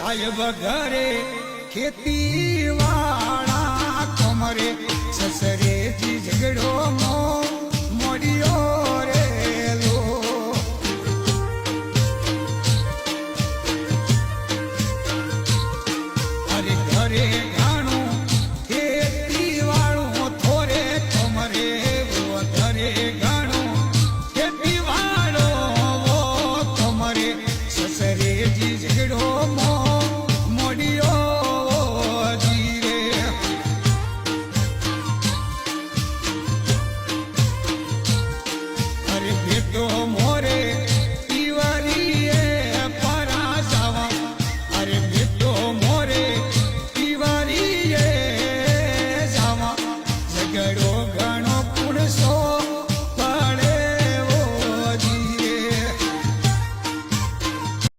સાહેબ ઘરે ખેતી વાળા કમરે સસરેથી ઝઘડો મોડ્યો રેલો અરે ઘરે